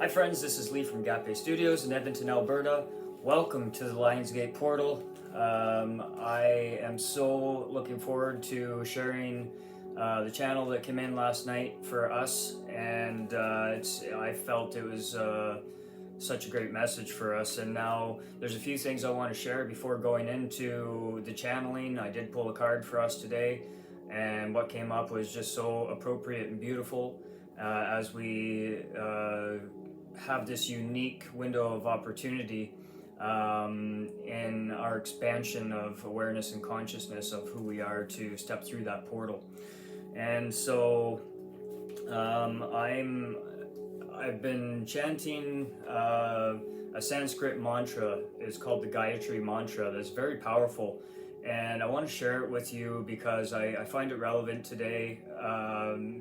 Hi friends, this is Lee from Gape Studios in Edmonton, Alberta. Welcome to the Lionsgate portal. I am so looking forward to sharing the channel that came in last night for us, and I felt it was such a great message for us. And now there's a few things I want to share before going into the channeling. I did pull a card for us today, and what came up was just so appropriate and beautiful as we have this unique window of opportunity in our expansion of awareness and consciousness of who we are to step through that portal. And so I've been chanting a Sanskrit mantra. It's called the Gayatri mantra. That's very powerful, and I want to share it with you because I find it relevant today,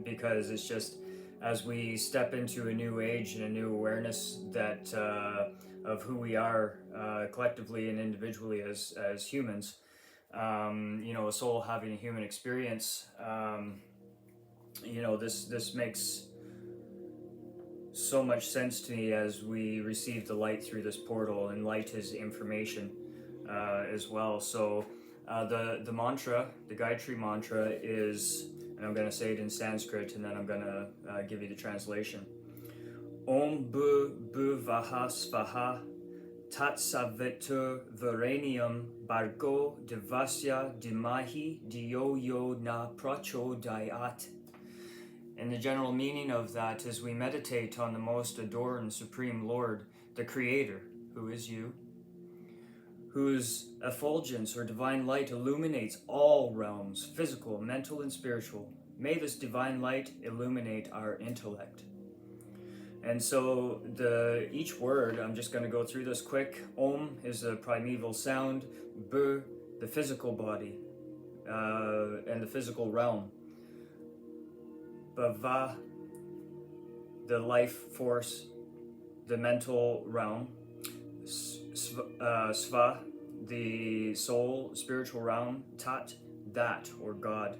because it's just as we step into a new age and a new awareness that of who we are collectively and individually as humans. A soul having a human experience. This makes so much sense to me as we receive the light through this portal, and light is information as well. So the mantra, the Gayatri mantra is, and I'm going to say it in Sanskrit, and then I'm going to give you the translation. Om bu vaha svaha tat savitur varanium bargo devasya dimahi diyo yo na prachodayat. And the general meaning of that is we meditate on the most adored and supreme Lord, the Creator, who is you, whose effulgence or divine light illuminates all realms, physical, mental, and spiritual. May this divine light illuminate our intellect. And so each word, I'm just going to go through this quick. Om is a primeval sound. Bu, the physical body and the physical realm. Bhava, the life force, the mental realm. Sva, the soul, spiritual realm. Tat, that, or God.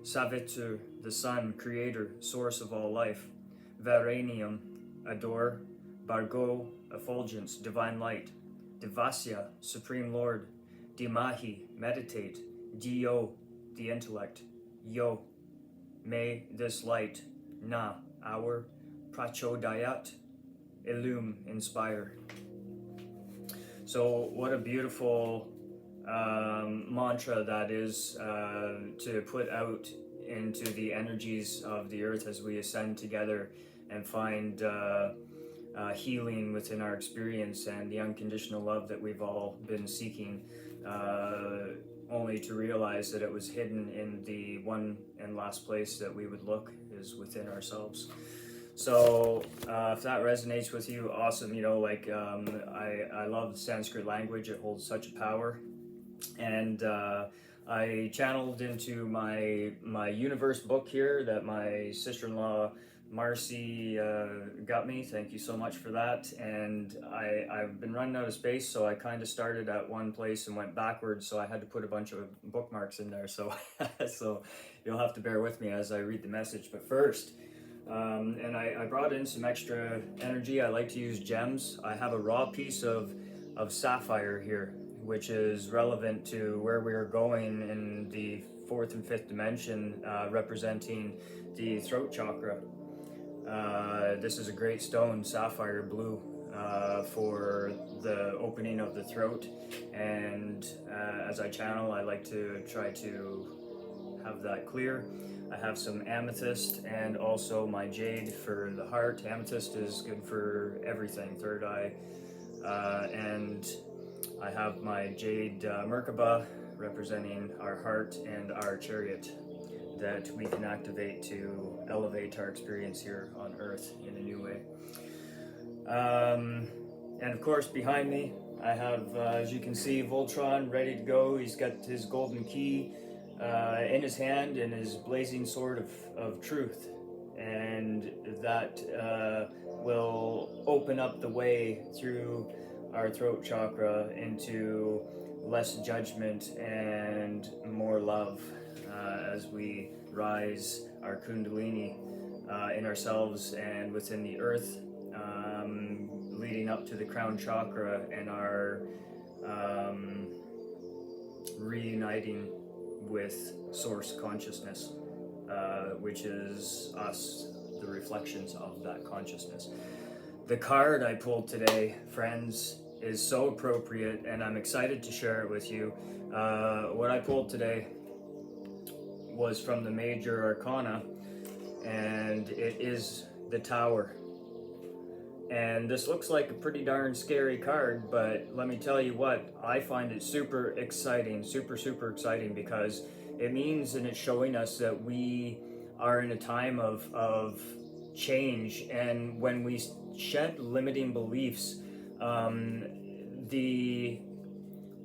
Savitur, the sun, creator, source of all life. Varanium, adore. Bargo, effulgence, divine light. Devasya, supreme Lord. Dimahi, meditate. Dio, the intellect. Yo, may this light, na, our, prachodayat, illume, inspire. So what a beautiful mantra that is to put out into the energies of the earth as we ascend together and find healing within our experience and the unconditional love that we've all been seeking, only to realize that it was hidden in the one and last place that we would look is within ourselves. So if that resonates with you, awesome. I love the Sanskrit language. It holds such a power. And I channeled into my universe book here that my sister-in-law Marcy got me. Thank you so much for that. And I've been running out of space, so I kind of started at one place and went backwards, so I had to put a bunch of bookmarks in there. So so you'll have to bear with me as I read the message. But first, and I brought in some extra energy. I like to use gems. I have a raw piece of sapphire here, which is relevant to where we are going in the fourth and fifth dimension, representing the throat chakra. This is a great stone, sapphire blue, for the opening of the throat. And as I channel, I like to try to have that clear. I have some amethyst and also my jade for the heart. Amethyst is good for everything, third eye. And I have my jade Merkaba representing our heart and our chariot that we can activate to elevate our experience here on Earth in a new way. And of course, behind me, I have, as you can see, Voltron ready to go. He's got his golden key in his hand and his blazing sword of truth. And that will open up the way through our throat chakra into less judgment and more love as we rise our kundalini in ourselves and within the earth leading up to the crown chakra and our reuniting with source consciousness, which is us, the reflections of that consciousness. The card I pulled today, friends, is so appropriate, and I'm excited to share it with you. What I pulled today was from the Major Arcana, and it is the Tower. And this looks like a pretty darn scary card, but let me tell you what, I find it super exciting, super exciting, because it means, and it's showing us that we are in a time of change, and when we shed limiting beliefs, the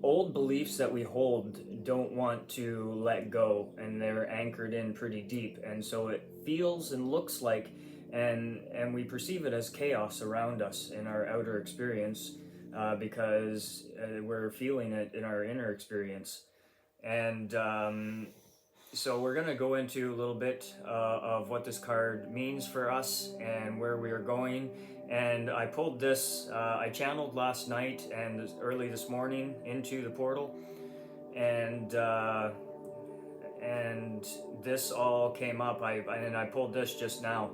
old beliefs that we hold don't want to let go, and they're anchored in pretty deep, and so it feels and looks like, and we perceive it as chaos around us in our outer experience, because we're feeling it in our inner experience. And so we're going to go into a little bit of what this card means for us and where we are going. And I pulled this, I channeled last night and early this morning into the portal, and this all came up. I pulled this just now,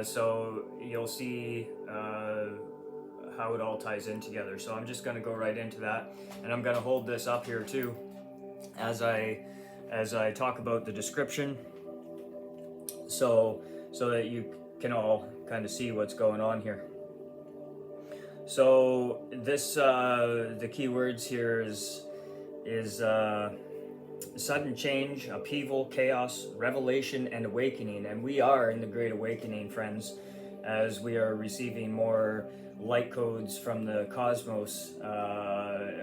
so you'll see how it all ties in together. So I'm just going to go right into that, and I'm going to hold this up here too as I talk about the description, so that you can all kind of see what's going on here. So this the keywords here is sudden change, upheaval, chaos, revelation, and awakening. And we are in the Great Awakening, friends, as we are receiving more light codes from the cosmos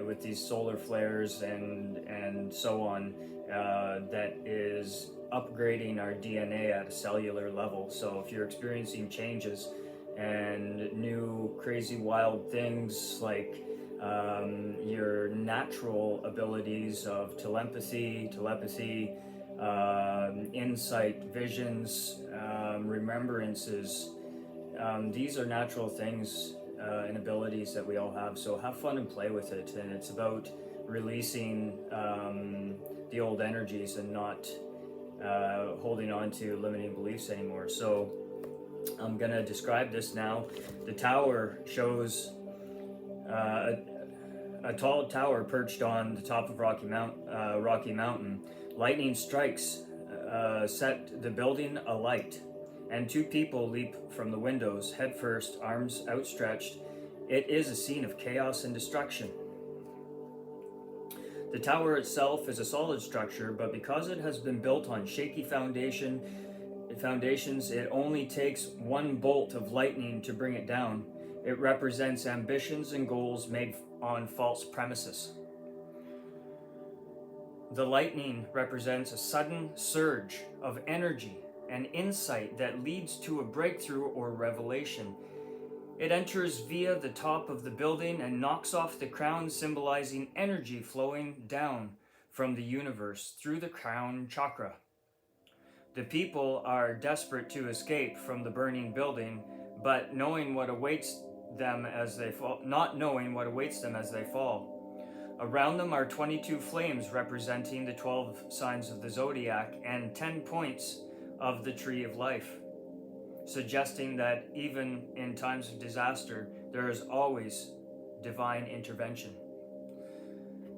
with these solar flares and so on, that is upgrading our DNA at a cellular level. So if you're experiencing changes and new crazy wild things like your natural abilities of telepathy, insight, visions, remembrances, these are natural things and abilities that we all have. So have fun and play with it. And it's about releasing the old energies and not holding on to limiting beliefs anymore. So I'm going to describe this now. The tower shows a tall tower perched on the top of Rocky Mountain. Lightning strikes set the building alight, and two people leap from the windows, head first, arms outstretched. It is a scene of chaos and destruction. The tower itself is a solid structure, but because it has been built on shaky foundations, it only takes one bolt of lightning to bring it down. It represents ambitions and goals made on false premises. The lightning represents a sudden surge of energy and insight that leads to a breakthrough or revelation. It enters via the top of the building and knocks off the crown, symbolizing energy flowing down from the universe through the crown chakra. The people are desperate to escape from the burning building, but not knowing what awaits them as they fall. Around them are 22 flames representing the 12 signs of the zodiac and 10 points of the tree of life, suggesting that even in times of disaster, there is always divine intervention.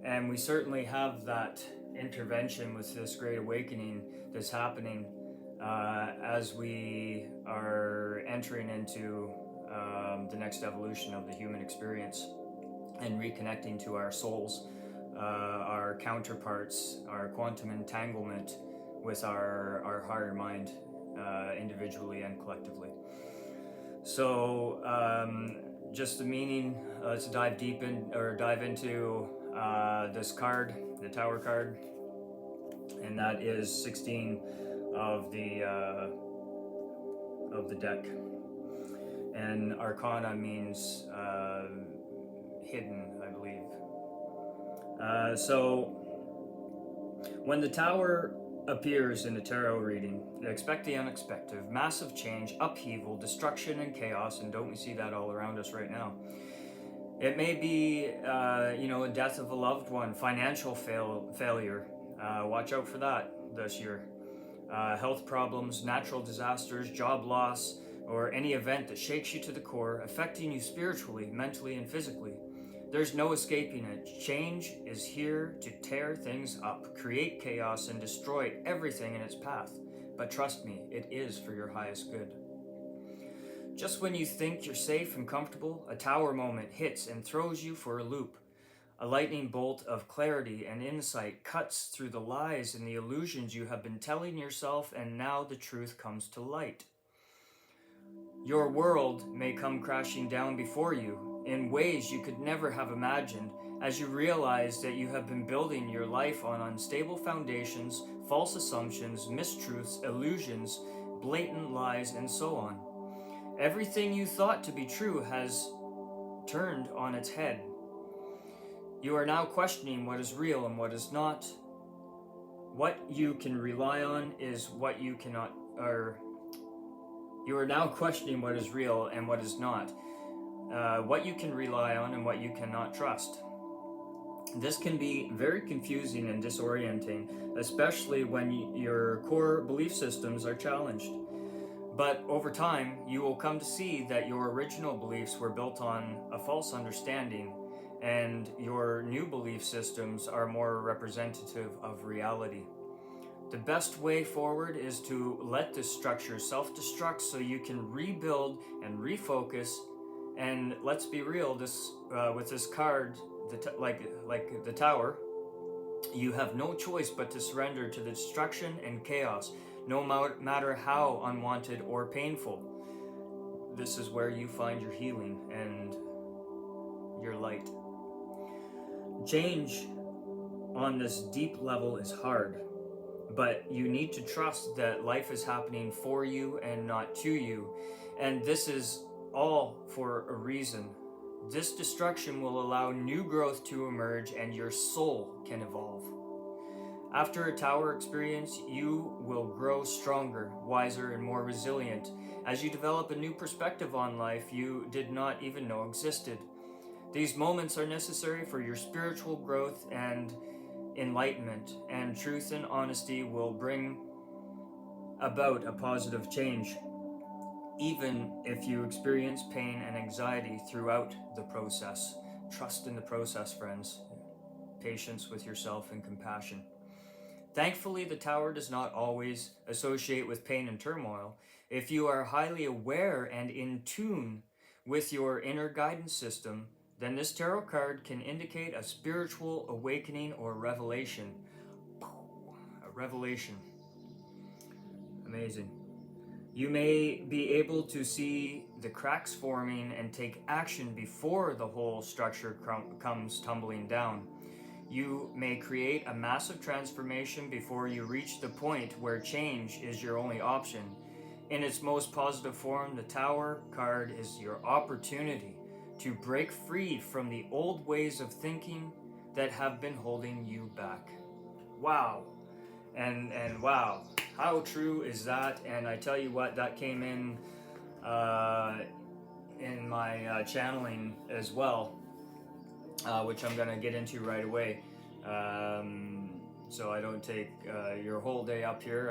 And we certainly have that intervention with this Great Awakening that's happening as we are entering into the next evolution of the human experience and reconnecting to our souls, our counterparts, our quantum entanglement with our higher mind, individually and collectively. So just the meaning, let's dive into this card, the Tower card, and that is 16 of the deck. And Arcana means hidden, I believe. So when the Tower appears in a tarot reading. Expect the unexpected, massive change, upheaval, destruction, and chaos, and don't we see that all around us right now? It may be, a death of a loved one, financial failure. Watch out for that this year. Health problems, natural disasters, job loss, or any event that shakes you to the core, affecting you spiritually, mentally, and physically. There's no escaping it. Change is here to tear things up, create chaos, and destroy everything in its path. But trust me, it is for your highest good. Just when you think you're safe and comfortable, a tower moment hits and throws you for a loop. A lightning bolt of clarity and insight cuts through the lies and the illusions you have been telling yourself, and now the truth comes to light. Your world may come crashing down before you in ways you could never have imagined, as you realize that you have been building your life on unstable foundations, false assumptions, mistruths, illusions, blatant lies, and so on. Everything you thought to be true has turned on its head. You are now questioning what is real and what is not. What you can rely on is what you cannot, you are now questioning what is real and what is not. What you can rely on and what you cannot trust. This can be very confusing and disorienting, especially when your core belief systems are challenged. But over time, you will come to see that your original beliefs were built on a false understanding, and your new belief systems are more representative of reality. The best way forward is to let this structure self-destruct so you can rebuild and refocus. And let's be real, this with this card, like the Tower, you have no choice but to surrender to the destruction and chaos, no matter how unwanted or painful. This is where you find your healing and your light. Change on this deep level is hard, but you need to trust that life is happening for you and not to you. And this is all for a reason. This destruction will allow new growth to emerge and your soul can evolve. After a Tower experience, you will grow stronger, wiser, and more resilient as you develop a new perspective on life you did not even know existed. These moments are necessary for your spiritual growth and enlightenment, and truth and honesty will bring about a positive change, even if you experience pain and anxiety throughout the process. Trust in the process, friends. Patience with yourself and compassion. Thankfully, the Tower does not always associate with pain and turmoil. If you are highly aware and in tune with your inner guidance system, then this tarot card can indicate a spiritual awakening or revelation. A revelation. Amazing. You may be able to see the cracks forming and take action before the whole structure comes tumbling down. You may create a massive transformation before you reach the point where change is your only option. In its most positive form, the Tower card is your opportunity to break free from the old ways of thinking that have been holding you back. Wow. And wow, how true is that? And I tell you what, that came in my channeling as well, which I'm gonna get into right away. So I don't take your whole day up here.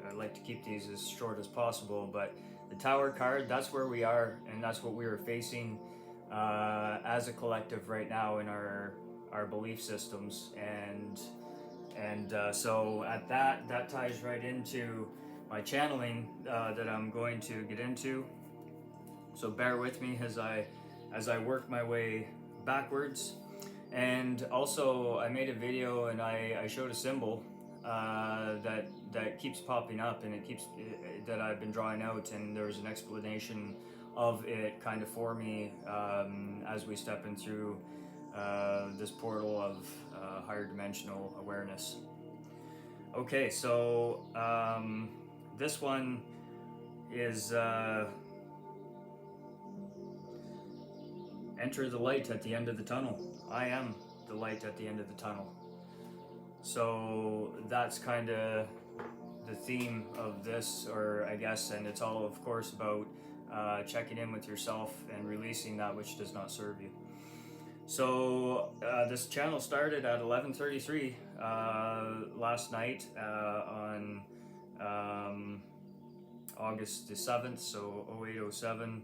I like to keep these as short as possible, but the Tower card, that's where we are, and that's what we are facing as a collective right now in our belief systems. And so at that ties right into my channeling that I'm going to get into. So bear with me as I work my way backwards. And also I made a video and I showed a symbol that keeps popping up, and that I've been drawing out, and there's an explanation of it kind of for me as we step in through this portal of higher dimensional awareness. Okay, so this one is enter the light at the end of the tunnel. I am the light at the end of the tunnel. So that's kind of the theme of this, or I guess, and it's all, of course, about checking in with yourself and releasing that which does not serve you. So this channel started at 11:33 last night on August the 7th, so 0807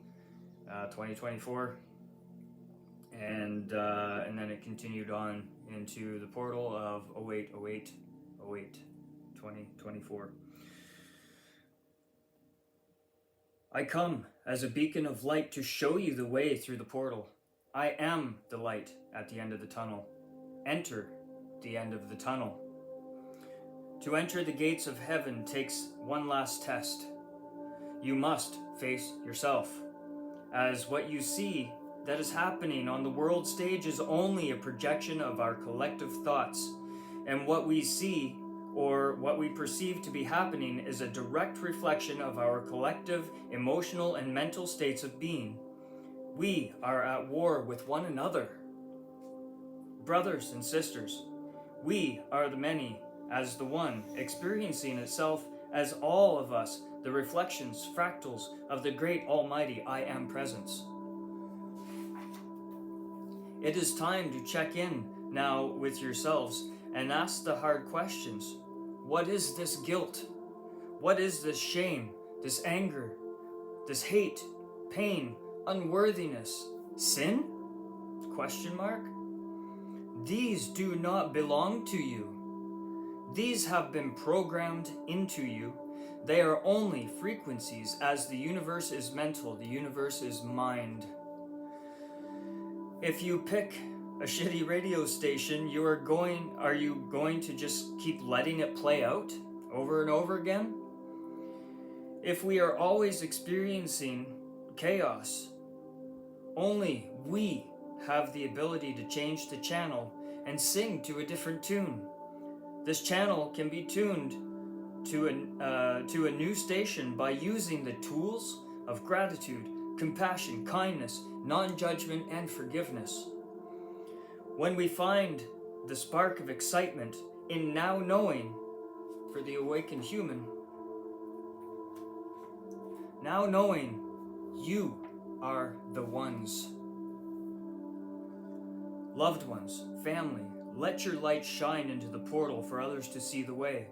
2024, and then it continued on into the portal of 0808 2024. I come as a beacon of light to show you the way through the portal. I am the light at the end of the tunnel. Enter the end of the tunnel. To enter the gates of heaven takes one last test. You must face yourself, as what you see that is happening on the world stage is only a projection of our collective thoughts, and what we see or what we perceive to be happening is a direct reflection of our collective emotional and mental states of being. We are at war with one another. Brothers and sisters, we are the many as the one, experiencing itself as all of us, the reflections, fractals of the great almighty I Am Presence. It is time to check in now with yourselves and ask the hard questions. What is this guilt? What is this shame, this anger, this hate, pain, unworthiness, sin? Question mark. These do not belong to you. These have been programmed into you. They are only frequencies, as the universe is mental, the universe is mind. If you pick a shitty radio station, are you going to just keep letting it play out over and over again? If we are always experiencing chaos, only we have the ability to change the channel and sing to a different tune. This channel can be tuned to a new station by using the tools of gratitude, compassion, kindness, non-judgment, and forgiveness. When we find the spark of excitement in now knowing for the awakened human, now knowing you are the ones. Loved ones, family, let your light shine into the portal for others to see the way.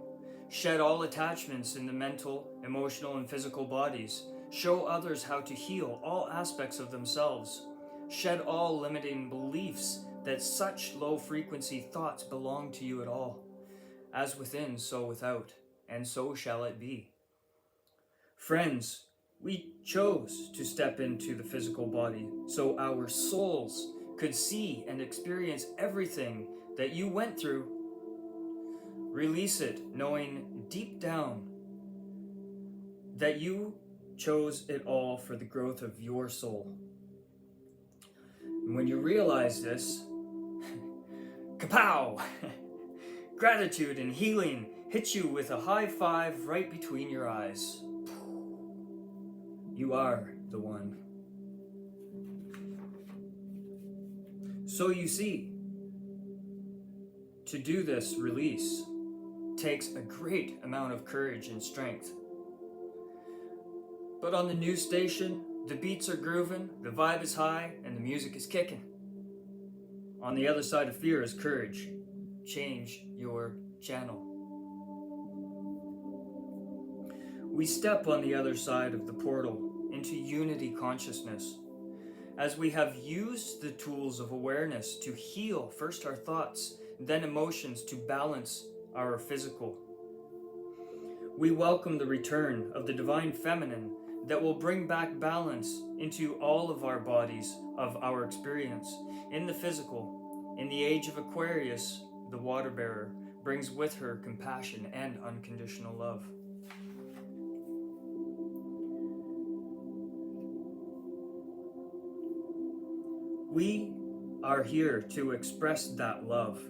Shed all attachments in the mental, emotional, and physical bodies. Show others how to heal all aspects of themselves. Shed all limiting beliefs that such low-frequency thoughts belong to you at all. As within, so without, and so shall it be. Friends, we chose to step into the physical body so our souls could see and experience everything that you went through. Release it, knowing deep down that you chose it all for the growth of your soul. And when you realize this, kapow! Gratitude and healing hit you with a high five right between your eyes. You are the one. So you see, to do this release takes a great amount of courage and strength. But on the news station, the beats are grooving, the vibe is high, and the music is kicking. On the other side of fear is courage. Change your channel. We step on the other side of the portal into unity consciousness, as we have used the tools of awareness to heal first our thoughts, then emotions to balance our physical. We welcome the return of the divine feminine that will bring back balance into all of our bodies of our experience. In the physical, in the age of Aquarius, the water bearer brings with her compassion and unconditional love. We are here to express that love.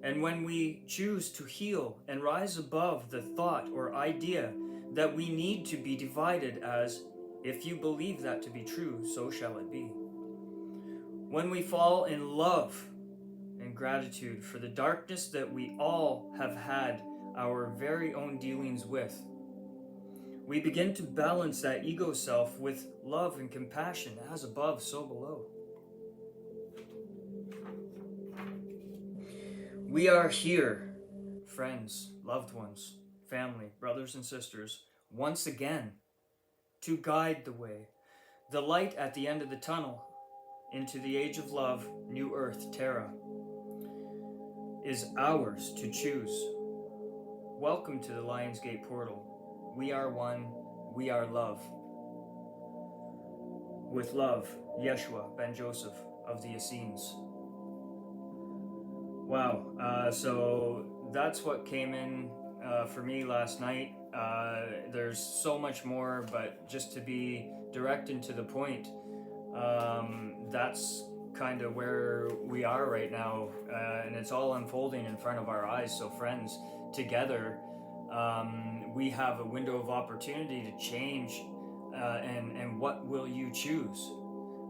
And when we choose to heal and rise above the thought or idea that we need to be divided as, if you believe that to be true, so shall it be. When we fall in love and gratitude for the darkness that we all have had our very own dealings with. We begin to balance that ego self with love and compassion, as above, so below. We are here, friends, loved ones, family, brothers and sisters, once again, to guide the way, the light at the end of the tunnel, into the age of love, new earth, Terra, is ours to choose. Welcome to the Lionsgate portal. We are one, we are love. With love, Yeshua ben Joseph of the Essenes. Wow, so that's what came in for me last night. There's so much more, but just to be direct and to the point, that's kind of where we are right now, and it's all unfolding in front of our eyes. So friends, together, we have a window of opportunity to change, and what will you choose?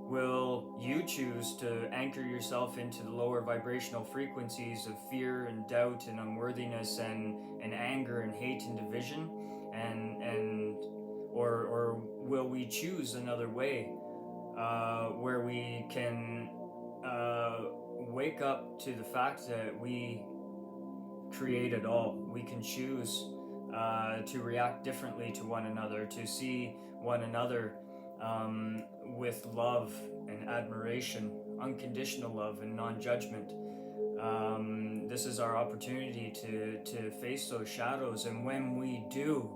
Will you choose to anchor yourself into the lower vibrational frequencies of fear and doubt and unworthiness and anger and hate and division, or will we choose another way, where we can wake up to the fact that we create it all? We can choose to react differently to one another, to see one another with love and admiration, unconditional love and non-judgment. This is our opportunity to face those shadows, and when we do,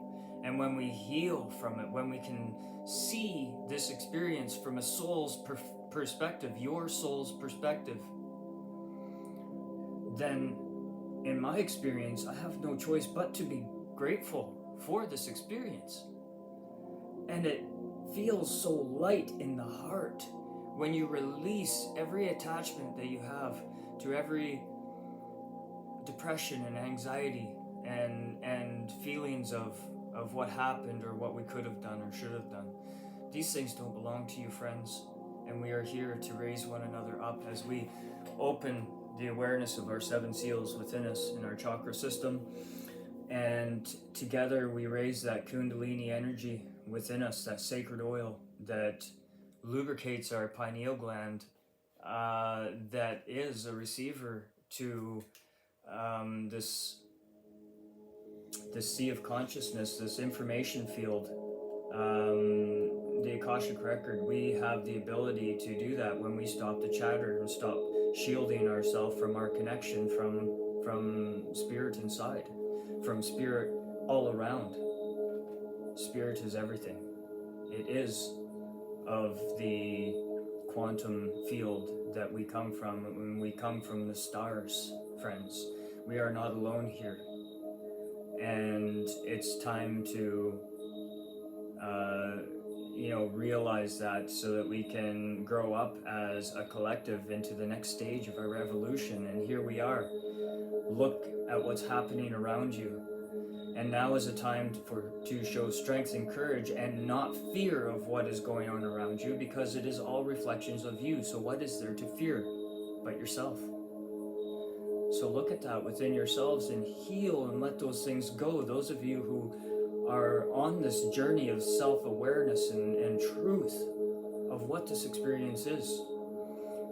and when we heal from it, when we can see this experience from a soul's perspective, your soul's perspective, then in my experience, I have no choice but to be grateful for this experience. And it feels so light in the heart when you release every attachment that you have to every depression and anxiety and feelings of what happened or what we could have done or should have done. These things don't belong to you, friends, and we are here to raise one another up as we open the awareness of our 7 seals within us in our chakra system, and together we raise that kundalini energy within us, that sacred oil that lubricates our pineal gland, that is a receiver to this sea of consciousness, this information field, the Akashic record. We have the ability to do that when we stop the chatter and stop shielding ourselves from our connection from spirit inside, from spirit all around. Spirit is everything. It is of the quantum field that we come from. When we come from the stars, friends, we are not alone here. And it's time to realize that, so that we can grow up as a collective into the next stage of our revolution. And here we are. Look at what's happening around you. And now is a time to show strength and courage and not fear of what is going on around you, because it is all reflections of you. So what is there to fear but yourself? So look at that within yourselves and heal and let those things go. Those of you who are on this journey of self-awareness and truth of what this experience is.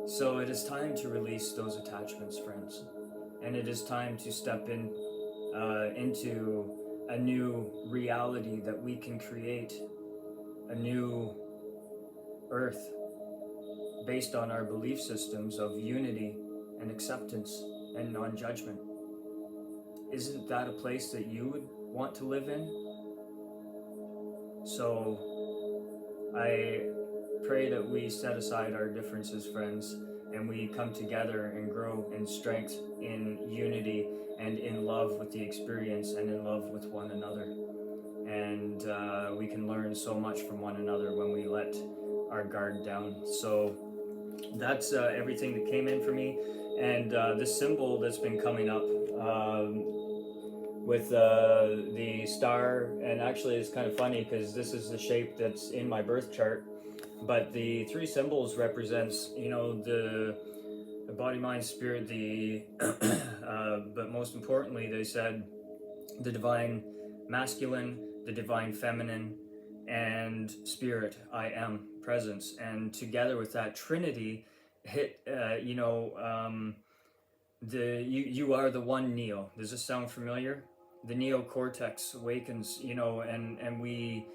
So it is time to release those attachments, friends. And it is time to step into a new reality that we can create, a new earth based on our belief systems of unity and acceptance and non-judgment. Isn't that a place that you would want to live in? So I pray that we set aside our differences, friends, and we come together and grow in strength, in unity, and in love with the experience, and in love with one another. And we can learn so much from one another when we let our guard down. So that's everything that came in for me. And this symbol that's been coming up with the star, and actually it's kind of funny because this is the shape that's in my birth chart, but the 3 symbols represents, the body, mind, spirit, but most importantly, they said the divine masculine, the divine feminine, and spirit, I am, presence. And together with that trinity, you are the one Neo. Does this sound familiar? The neocortex awakens, and we,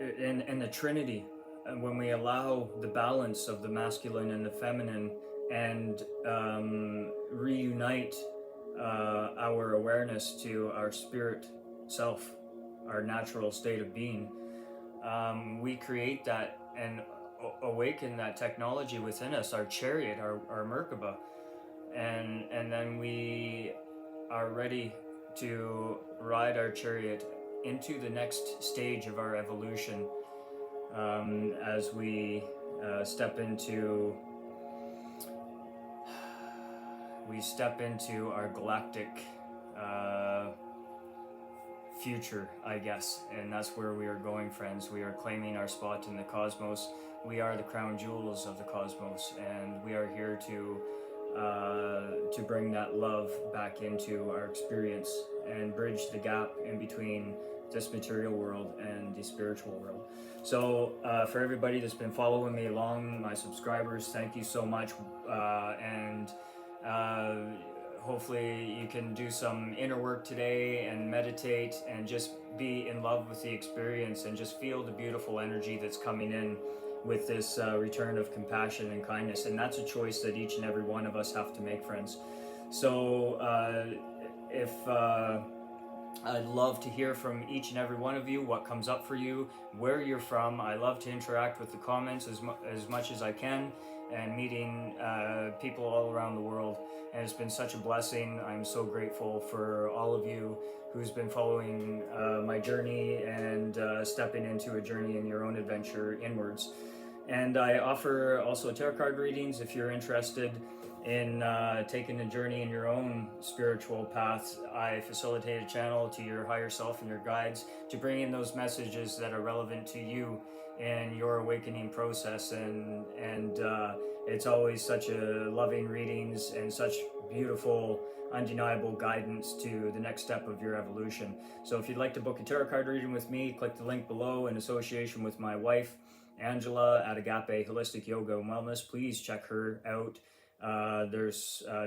in the Trinity, when we allow the balance of the masculine and the feminine, and reunite our awareness to our spirit self, our natural state of being, we create that and awaken that technology within us, our chariot, our Merkaba, and then we are ready to ride our chariot into the next stage of our evolution, as we step into our galactic future, I guess, and that's where we are going, friends. We are claiming our spot in the cosmos. We are the crown jewels of the cosmos, and we are here to bring that love back into our experience and bridge the gap in between this material world and the spiritual world. So for everybody that's been following me along, my subscribers, thank you so much, and hopefully you can do some inner work today and meditate and just be in love with the experience and just feel the beautiful energy that's coming in with this return of compassion and kindness. And that's a choice that each and every one of us have to make, friends. So if I'd love to hear from each and every one of you, what comes up for you, where you're from. I love to interact with the comments as much as I can, and meeting people all around the world. And it's been such a blessing. I'm so grateful for all of you who's been following my journey and stepping into a journey in your own adventure inwards. And I offer also tarot card readings if you're interested in taking a journey in your own spiritual path. I facilitate a channel to your higher self and your guides to bring in those messages that are relevant to you in your awakening process, and it's always such a loving readings and such beautiful, undeniable guidance to the next step of your evolution. So if you'd like to book a tarot card reading with me, click the link below. In association with my wife Angela at Agape Holistic Yoga and Wellness, please check her out.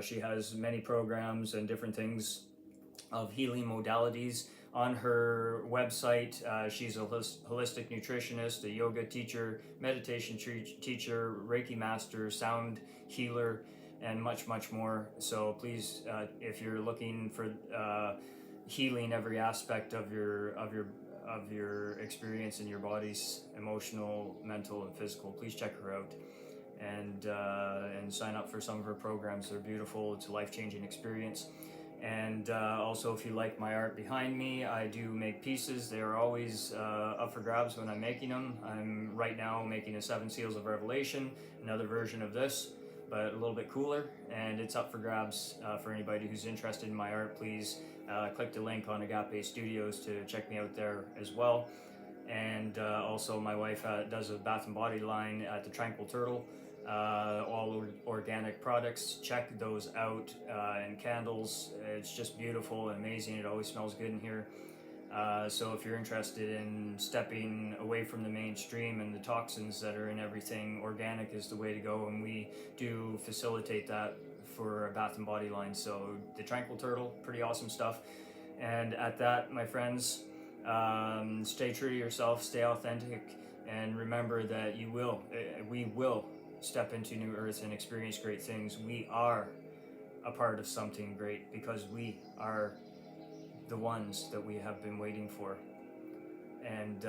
She has many programs and different things of healing modalities on her website. She's a holistic nutritionist, a yoga teacher, meditation teacher, Reiki master, sound healer, and much, much more. So please, if you're looking for healing every aspect of your experience in your body's emotional, mental, and physical, please check her out. And sign up for some of her programs. They're beautiful. It's a life-changing experience. And also, if you like my art behind me, I do make pieces. They are always up for grabs when I'm making them. I'm right now making a 7 Seals of Revelation, another version of this, but a little bit cooler, and it's up for grabs for anybody who's interested in my art. Please click the link on Agape Studios to check me out there as well. And also my wife does a bath and body line at the Tranquil Turtle, all organic products. Check those out, and candles. It's just beautiful and amazing. It always smells good in here. So if you're interested in stepping away from the mainstream and the toxins that are in everything, organic is the way to go, and we do facilitate that for a bath and body line. So the Tranquil Turtle, pretty awesome stuff. And at that, my friends, stay true to yourself, stay authentic, and remember that we will step into new earth and experience great things. We are a part of something great because we are the ones that we have been waiting for. And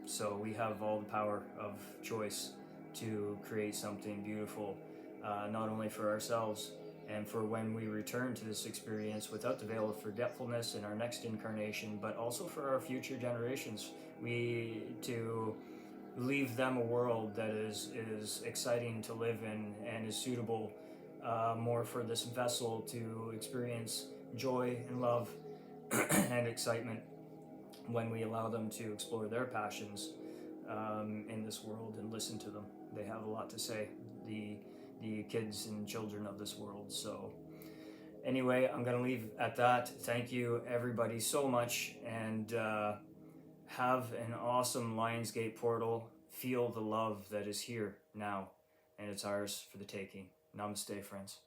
so we have all the power of choice to create something beautiful, not only for ourselves and for when we return to this experience without the veil of forgetfulness in our next incarnation, but also for our future generations. To leave them a world that is exciting to live in and is suitable more for this vessel to experience joy and love and excitement when we allow them to explore their passions in this world and listen to them. They have a lot to say, the kids and children of this world. So Anyway, I'm going to leave at that. Thank you, everybody, so much. And have an awesome Lionsgate portal. Feel the love that is here now. And it's ours for the taking. Namaste, friends.